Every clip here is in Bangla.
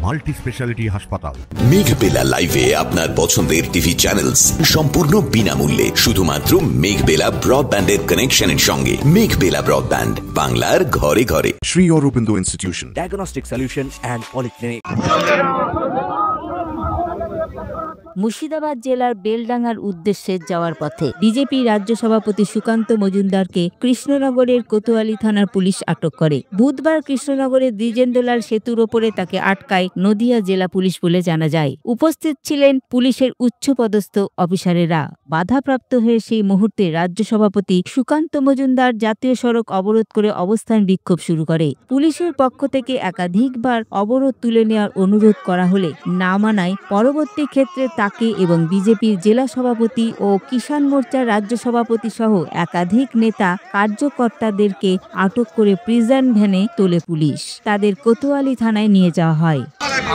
মাল্টি স্পেশালিটি হাসপাতাল। মেঘবেলা লাইভে আপনার পছন্দের টিভি চ্যানেলস সম্পূর্ণ বিনামূল্যে শুধুমাত্র মেঘবেলা ব্রডব্যান্ডের কানেকশনের সঙ্গে। মেঘবেলা ব্রডব্যান্ড, বাংলার ঘরে ঘরে। Sri Aurobindo Institution, Diagnostic Solution and Polyclinic। Murshidabad জেলার বেলডাঙ্গার উদ্দেশ্যে যাওয়ার পথে বিজেপি রাজ্য সভাপতি সুকান্ত মজুমদারকে কৃষ্ণনগরের কোতোয়ালি থানার পুলিশ আটক করে। বুধবার কৃষ্ণনগরের দ্বিজেন্দ্রলাল সেতুর ওপরে তাকে আটকায় নদিয়া জেলা পুলিশ বলে জানা যায়। উপস্থিত ছিলেন পুলিশের উচ্চপদস্থ অফিসারেরা। বাধাপ্রাপ্ত হয়ে সেই মুহূর্তে রাজ্য সভাপতি সুকান্ত মজুমদার জাতীয় সড়ক অবরোধ করে অবস্থান বিক্ষোভ শুরু করে। পুলিশের পক্ষ থেকে একাধিকবার অবরোধ তুলে নেওয়ার অনুরোধ করা হলে না মানায় পরবর্তী ক্ষেত্রে তাকে এবং বিজেপির জেলা সভাপতি ও কিষাণ মোর্চার রাজ্য সভাপতি সহ একাধিক নেতা কার্যকর্তাদেরকে আটক করে প্রিজন ভ্যানে তোলে পুলিশ। তাদের কোতোয়ালি থানায় নিয়ে যাওয়া হয়।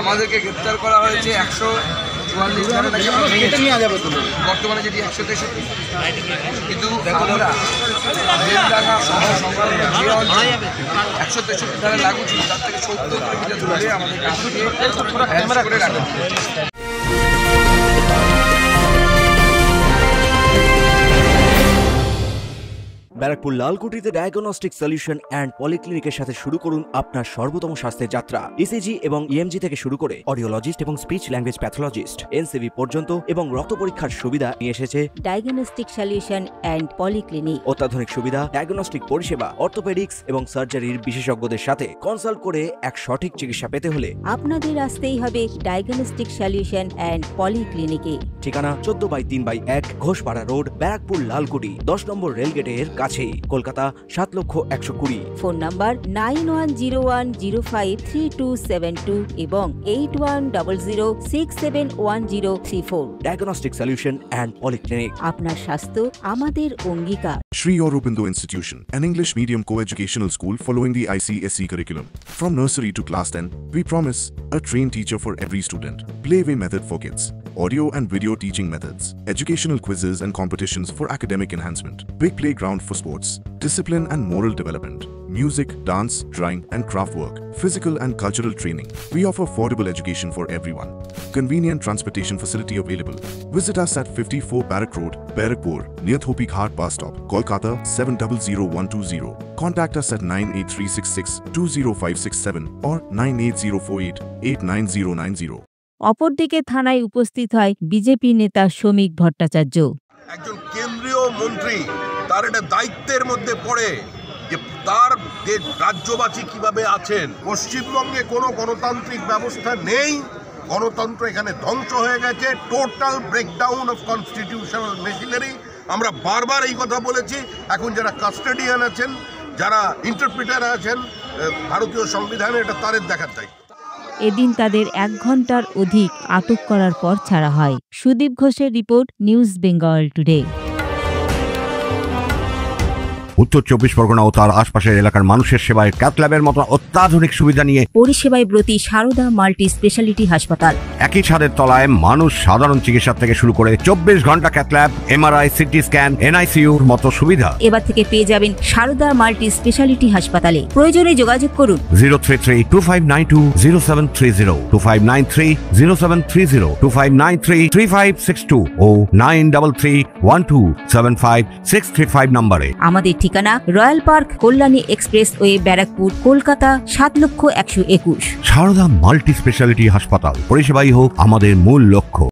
আমাদেরকে গ্রেফতার করা হয়েছে 144 বর্তমানে যেটি 163, কিন্তু আমরা 163 ধারা লাগু ছিল, তার থেকে 70 কিলোমিটার দূরে আমাদের করে রাখা। ব্যারাকপুর লালকুটিতে ডায়াগনস্টিক সলিউশন অ্যান্ড পলিক্লিনিকের সাথে শুরু করুন আপনার সর্বোত্তম স্বাস্থ্যের যাত্রা। ইসিজি এবং ইএমজি থেকে শুরু করে অডিওলজিস্ট এবং স্পিচ ল্যাঙ্গুয়েজ প্যাথোলজিস্ট, এনসিবি পর্যন্ত এবং রক্ত পরীক্ষার সুবিধা নিয়ে এসেছে ডায়াগনস্টিক সলিউশন অ্যান্ড পলিক্লিনিক। অত্যাধুনিক সুবিধা, ডায়াগনস্টিক পরিষেবা, অর্থোপেডিক্স এবং সার্জারির বিশেষজ্ঞদের সাথে কনসাল্ট করে এক সঠিক চিকিৎসা পেতে হলে আপনাদের আসতেই হবে ডায়াগনস্টিক সলিউশন অ্যান্ড পলিক্লিনিকে। ঠিকানা 14/3/1 ঘোষপাড়া রোড, ব্যারাকপুর লালকুটি, 10 নম্বর রেলগেটের কাছেই, কলকাতা 7,120,000। ফোন নাম্বার 9101053272 এবং 8100671034। Diagnostic solution and polyclinic. আপনার স্বাস্থ্য আমাদের অঙ্গীকার। Sri Aurobindo Institution, an English medium co-educational school following the ICSE curriculum. From nursery to class 10, we promise a trained teacher for every student. Playway method for kids. Audio and video teaching methods. Educational quizzes and competitions for academic enhancement. Big playground for sports, discipline and moral development. Music, dance, drawing and craft work. Physical and cultural training. We offer affordable education for everyone. Convenient transportation facility available. Visit us at 54 Barrack Road, Barrackpur, near Thopi Ghat bus stop, Kolkata 700120. Contact us at 98366-20567 or 98048-89090. অপরদিকে থানায় উপস্থিত হয় বিজেপি নেতা শ্রমিক ভট্টাচার্য। একজন কেন্দ্রীয় মন্ত্রী, তার একটা দায়িত্বের মধ্যে পড়ে যে তার রাজ্যবাসী কিভাবে আছেন। পশ্চিমবঙ্গে কোনো গণতান্ত্রিক ব্যবস্থা নেই, গণতন্ত্র এখানে ধ্বংস হয়ে গেছে, total breakdown of constitutional machinery. আমরা বারবার এই কথা বলেছি। এখন যারা কাস্টোডিয়ান আছেন, যারা ইন্টারপ্রিটার আছেন ভারতীয় সংবিধানে, এটা তাদের দেখার দায়িত্ব। এদিন তাদের 1 ঘন্টার অধিক আটক করার পর ছাড়া হয়। সুদীপ ঘোষের রিপোর্ট, নিউজ বেঙ্গল টুডে। উত্তর 24 পরগনা ও তার আশপাশের এলাকার মানুষের সেবায় ক্যাথ ল্যাবের মতো অত্যাধুনিক সুবিধা নিয়ে পরিষেবায় ব্রতী সারদা মাল্টি স্পেশালিটি হাসপাতাল। একই ছাদের তলায় মানুষ সাধারণ চিকিৎসা থেকে শুরু করে 24 ঘন্টা cath lab, MRI, CT scan, এনআইসিইউর মতো সুবিধা এবার থেকে পেয়ে যাবেন সারদা মাল্টি স্পেশালিটি হাসপাতালে। প্রয়োজনে যোগাযোগ করুন 033-2592-0730, 2593-0730, 2593-3562 ও 9331275635 নম্বরে। আমাদের ঠিকানা royal park, Kalyani expressway, Barrackpore, Kolkata 7,121,000। Sarada multi speciality হাসপাতাল, পরিষেবাই হোক আমাদের মূল লক্ষ্য।